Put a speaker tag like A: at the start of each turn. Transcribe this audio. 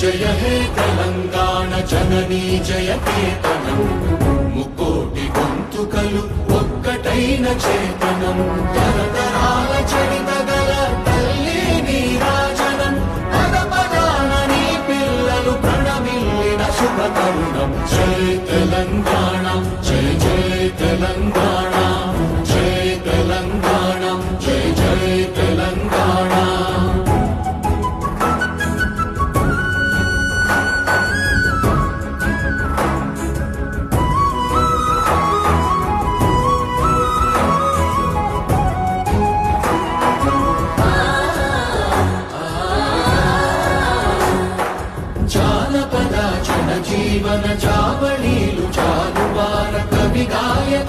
A: జయ హే తెలంగాణ జననీ జయ కేతనం ముకోటి గొంతుకలు ఒక్కటైన చేతనం తరతరాల చరిత గల తల్లి నీరాజనం పద పదాన నీ పిల్లలు ప్రణమిల్లిన శుభ తరుణం జై తెలంగాణ జై జై తెలంగాణ జై తెలంగాణ జై జై తెలంగాణ జానపద జన జీవన జావళీలు జాలువార కవి గాయక